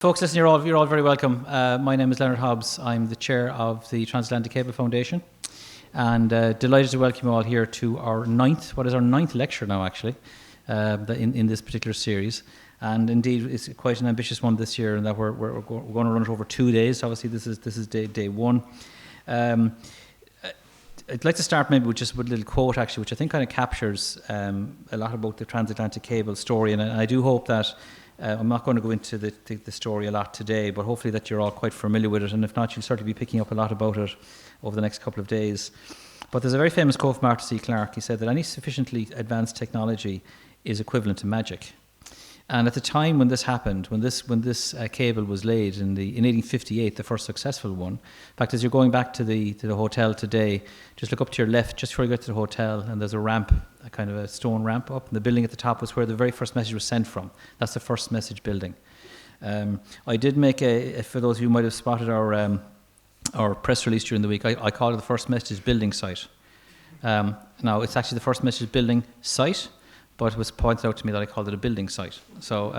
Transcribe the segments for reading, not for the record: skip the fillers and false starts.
Folks, listen, you're all very welcome. My name is Leonard Hobbs. I'm the chair of the Transatlantic Cable Foundation, and delighted to welcome you all here to our ninth lecture now, actually, in this particular series. And indeed, it's quite an ambitious one this year, in that we're going to run it over 2 days. Obviously, this is day one. I'd like to start maybe with a little quote, actually, which I think kind of captures a lot about the transatlantic cable story. And I do hope that I'm not going to go into the story a lot today, but hopefully that you're all quite familiar with it. And if not, you'll certainly be picking up a lot about it over the next couple of days. But there's a very famous quote from Arthur C. Clarke. He said that any sufficiently advanced technology is equivalent to magic. And at the time when this happened, when this cable was laid in 1858, the first successful one. In fact, as you're going back to the hotel today, just look up to your left, just before you get to the hotel, and there's a ramp, a kind of a stone ramp up. And the building at the top was where the very first message was sent from. That's the first message building. I did make for those of you who might have spotted our press release during the week, I called it the first message building site. Now, it's actually the first message building site, but it was pointed out to me that I called it a building site. So,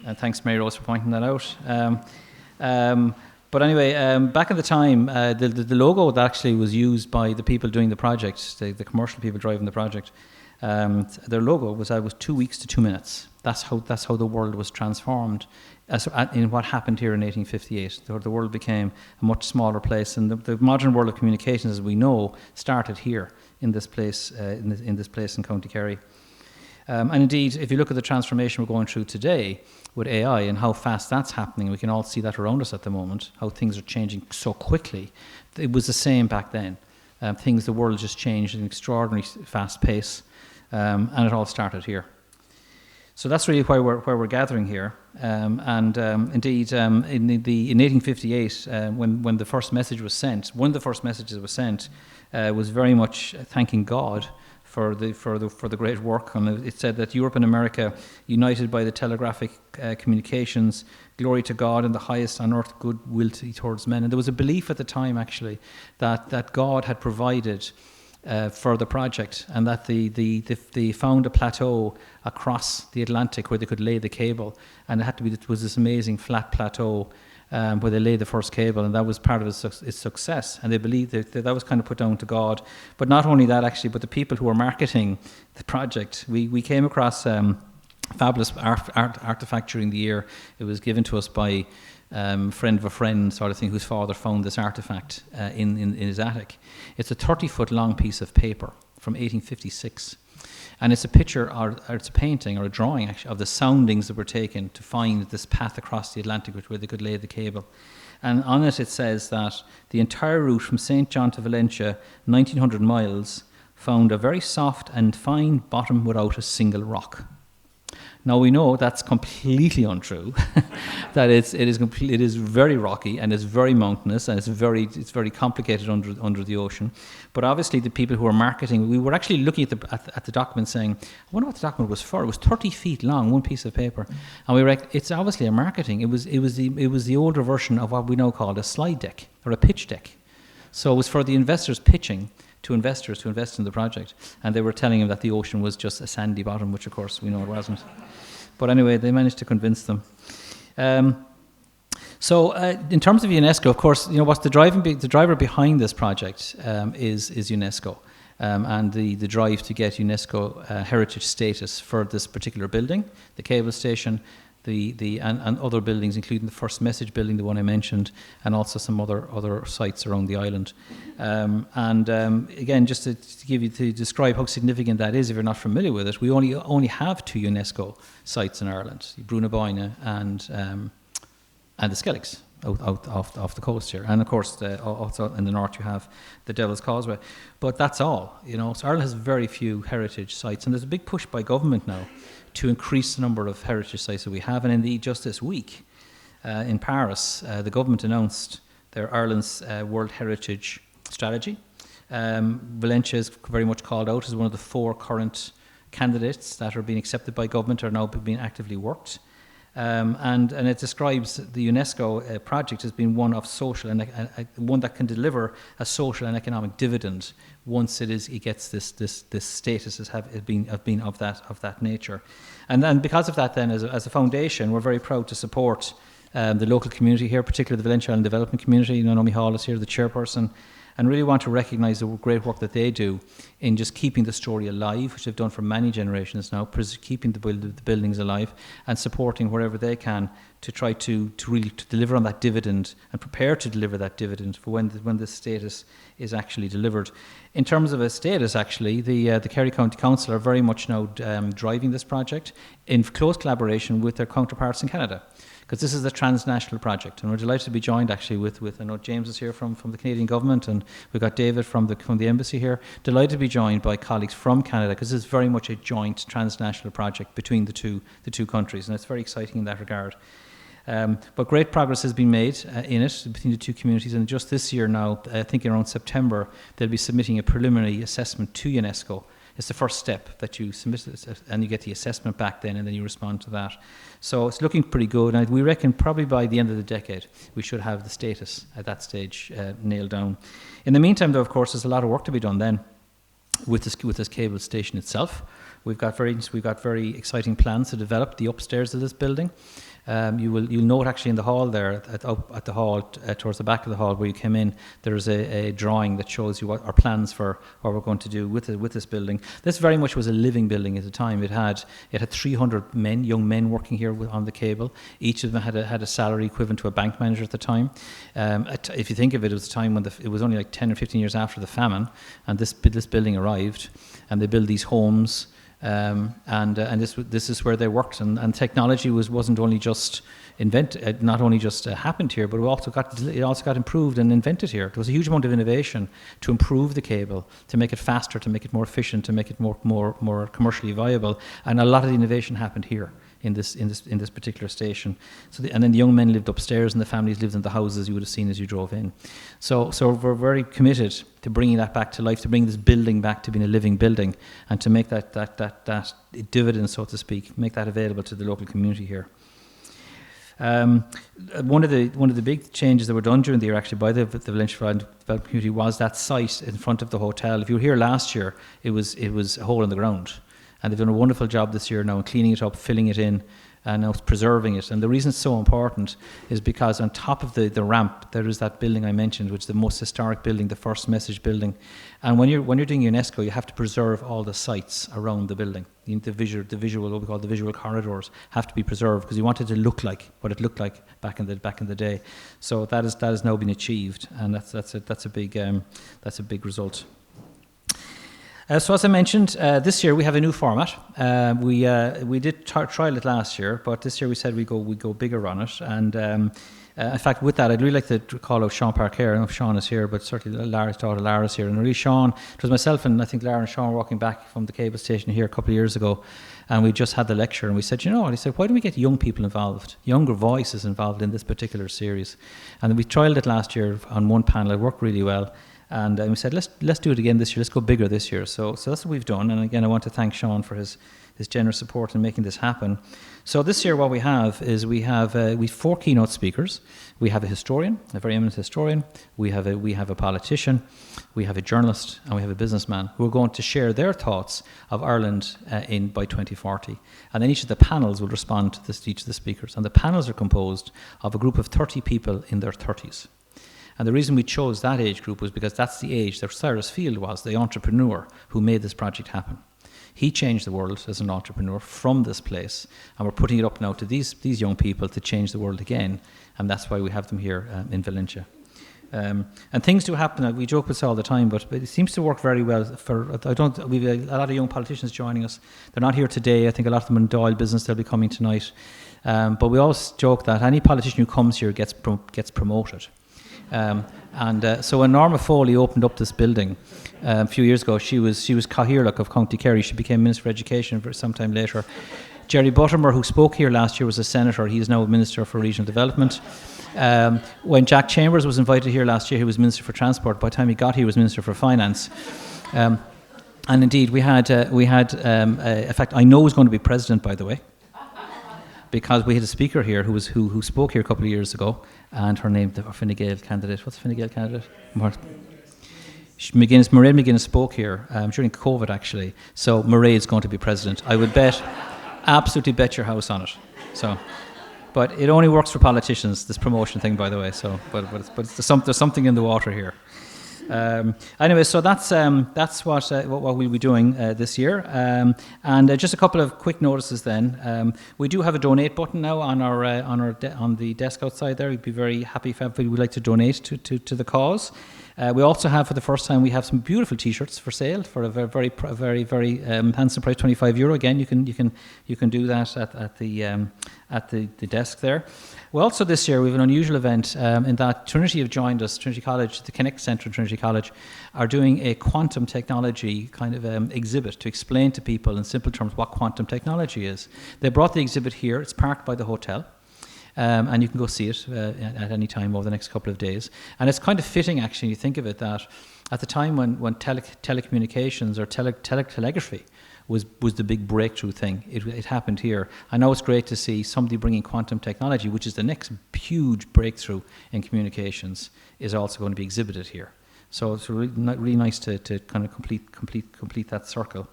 and thanks, Mary Rose, for pointing that out. But anyway, back at the time, the logo that actually was used by the people doing the project, the commercial people driving the project, their logo was 2 weeks to 2 minutes. That's how the world was transformed in what happened here in 1858. The world became a much smaller place, and the modern world of communications, as we know, started here in this place in County Kerry. And indeed, if you look at the transformation we're going through today with AI and how fast that's happening, we can all see that around us at the moment, how things are changing so quickly. It was the same back then. The world just changed at an extraordinarily fast pace, and it all started here. So that's really why we're gathering here. Indeed, in 1858, when the first message was sent, one of the first messages was sent was very much thanking God for the great work. And it said that Europe and America, united by the telegraphic communications, glory to God and the highest on earth goodwill towards men. And there was a belief at the time, actually, that God had provided for the project, and that they found a plateau across the Atlantic where they could lay the cable, and it was this amazing flat plateau where they laid the first cable, and that was part of its success. And they believed that was kind of put down to God. But not only that, actually, but the people who were marketing the project, we came across fabulous artifact during the year. It was given to us by friend of a friend sort of thing, whose father found this artifact in his attic. It's a 30-foot long piece of paper from 1856. And it's a picture, or it's a painting, or a drawing, actually, of the soundings that were taken to find this path across the Atlantic where they could lay the cable. And on it says that the entire route from St. John to Valentia, 1,900 miles, found a very soft and fine bottom without a single rock. Now we know that's completely untrue. That it is very rocky, and it's very mountainous, and it's very complicated under the ocean. But obviously, the people who are marketing, we were actually looking at the document, saying, I wonder what the document was for. It was 30 feet long, one piece of paper, and we were like, it's obviously a marketing. It was the older version of what we now call a slide deck or a pitch deck. So it was for the investors pitching to investors to invest in the project, and they were telling him that the ocean was just a sandy bottom, which of course we know it wasn't. But anyway, they managed to convince them. So in terms of UNESCO, of course, what's the driver behind this project is UNESCO, and the drive to get UNESCO heritage status for this particular building, the cable station, and other buildings, including the first message building, the one I mentioned, and also some other sites around the island. Again, just to describe how significant that is, if you're not familiar with it, we only have 2 UNESCO sites in Ireland: Brunaboyna and the Skelligs off the coast here, and of course also in the north you have the Devil's Causeway. But that's all, So Ireland has very few heritage sites, and there's a big push by government now to increase the number of heritage sites that we have. And indeed, just this week in Paris, the government announced their Ireland's World Heritage Strategy. Valentia is very much called out as one of the 4 current candidates that are being accepted by government, are now being actively worked. And it describes the UNESCO project as being one of social and one that can deliver a social and economic dividend once it gets this status as being of that nature. And then because of that, then as a foundation, we're very proud to support the local community here, particularly the Valentia Island Development Community. Naomi Hall is here, the chairperson, and really want to recognise the great work that they do in just keeping the story alive, which they've done for many generations now, keeping the buildings alive and supporting wherever they can to try to really deliver on that dividend and prepare to deliver that dividend for when the status is actually delivered. In terms of a status, actually, the Kerry County Council are very much now driving this project in close collaboration with their counterparts in Canada, because this is a transnational project, and we're delighted to be joined actually with I know James is here from the Canadian government, and we've got David from the embassy here. Delighted to be joined by colleagues from Canada, because this is very much a joint transnational project between the two countries, and it's very exciting in that regard. But great progress has been made in it between the two communities, and just this year now, I think around September, they'll be submitting a preliminary assessment to UNESCO. It's the first step that you submit, and you get the assessment back then, and then you respond to that. So it's looking pretty good, and we reckon probably by the end of the decade we should have the status at that stage nailed down. In the meantime, though, of course, there's a lot of work to be done then with this cable station itself. We've got very exciting plans to develop the upstairs of this building. You'll note actually in the hall there, at the hall, towards the back of the hall where you came in, there's a drawing that shows you what our plans for what we're going to do with this building. This very much was a living building at the time. It had 300 young men working here on the cable. Each of them had a salary equivalent to a bank manager at the time. If you think of it, it was a time when it was only like 10 or 15 years after the famine, and this building arrived, and they built these homes. And this is where they worked, and technology wasn't only just invented, not only just happened here, but it also got improved and invented here. There was a huge amount of innovation to improve the cable, to make it faster, to make it more efficient, to make it more commercially viable, and a lot of the innovation happened here in this particular station. And then the young men lived upstairs, and the families lived in the houses you would have seen as you drove in. So we're very committed to bringing that back to life, to bring this building back to being a living building, and to make that dividend, so to speak, make that available to the local community here. One of the big changes that were done during the year actually by the Valentia Development Community was that site in front of the hotel. If you were here last year, it was a hole in the ground. And they've done a wonderful job this year now in cleaning it up, filling it in, and now preserving it. And the reason it's so important is because on top of the ramp, there is that building I mentioned, which is the most historic building, the first message building. And when you're doing UNESCO, you have to preserve all the sites around the building. The visual, what we call the visual corridors, have to be preserved, because you want it to look like what it looked like back in the day. So that has now been achieved, and that's a big result. So as I mentioned, this year we have a new format. We did trial it last year, but this year we said we go bigger on it. And in fact, with that, I'd really like to call out Sean Parker. I don't know if Sean is here, but certainly Lara's daughter Lara's here. And really, Sean, it was myself and I think Lara and Sean were walking back from the cable station here a couple of years ago, and we just had the lecture, and we said, and he said, why don't we get young people involved, younger voices involved in this particular series? And we trialled it last year on one panel. It worked really well. And we said, let's do it again this year. Let's go bigger this year. So that's what we've done. And again, I want to thank Sean for his generous support in making this happen. So this year, what we have is we have 4 keynote speakers. We have a historian, a very eminent historian. We have a politician. We have a journalist, and we have a businessman who are going to share their thoughts of Ireland by 2040. And then each of the panels will respond to each of the speakers. And the panels are composed of a group of 30 people in their 30s. And the reason we chose that age group was because that's the age that Cyrus Field was, the entrepreneur who made this project happen. He changed the world as an entrepreneur from this place, and we're putting it up now to these young people to change the world again, and that's why we have them here in Valentia. And things do happen. We joke with this all the time, but it seems to work very well. We've a lot of young politicians joining us. They're not here today. I think a lot of them are in Dáil business. They'll be coming tonight. But we always joke that any politician who comes here gets promoted. So when Norma Foley opened up this building a few years ago, she was Cathaoirleach of County Kerry. She became Minister for Education for some time later. Jerry Buttimer, who spoke here last year, was a senator. He is now a Minister for Regional Development. When Jack Chambers was invited here last year, he was Minister for Transport. By the time he got here, he was Minister for Finance. And indeed, we had in fact, I know who's going to be President, by the way, because we had a speaker here who spoke here a couple of years ago, and her name, the Fine Gael candidate. What's the Fine Gael candidate? Mairead McGuinness spoke here during COVID, actually. So Mairead's going to be president. I would absolutely bet your house on it. So But it only works for politicians, this promotion thing, by the way. So, but there's something in the water here. Anyway, so that's what we'll be doing this year. And just a couple of quick notices then. We do have a donate button now on on the desk outside there. We'd be very happy if anybody would like to donate to the cause. We also have, for the first time, we have some beautiful T-shirts for sale for a very handsome price, €25. Again, you can do that at the desk there. Well, also this year we have an unusual event in that Trinity have joined us. Trinity College, the Connect Centre at Trinity College, are doing a quantum technology kind of exhibit to explain to people in simple terms what quantum technology is. They brought the exhibit here. It's parked by the hotel. And you can go see it at any time over the next couple of days. And it's kind of fitting, actually, you think of it, that at the time when telecommunications or telegraphy was the big breakthrough thing, it happened here. I know it's great to see somebody bringing quantum technology, which is the next huge breakthrough in communications, is also going to be exhibited here. So it's really nice to kind of complete that circle.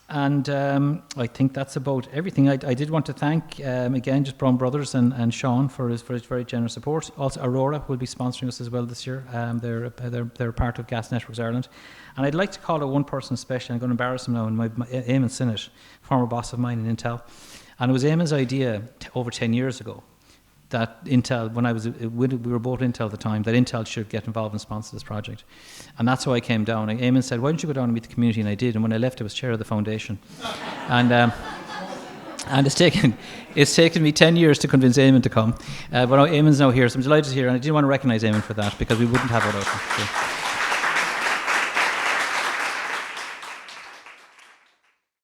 And I think that's about everything. I did want to thank, again, just Brown Brothers and Sean for his very generous support. Also, Aurora will be sponsoring us as well this year. They're part of Gas Networks Ireland. And I'd like to call out one person especially. I'm going to embarrass him now. And my Eamon Sinnott, former boss of mine in Intel. And it was Eamon's idea over 10 years ago that Intel, we were both Intel at the time, that Intel should get involved and sponsor this project. And that's how I came down. Eamon said, why don't you go down and meet the community? And I did. And when I left, I was chair of the foundation. And it's taken me 10 years to convince Eamon to come. But Eamon's now here, so I'm delighted to hear. And I didn't want to recognise Eamon for that because we wouldn't have it without him. So.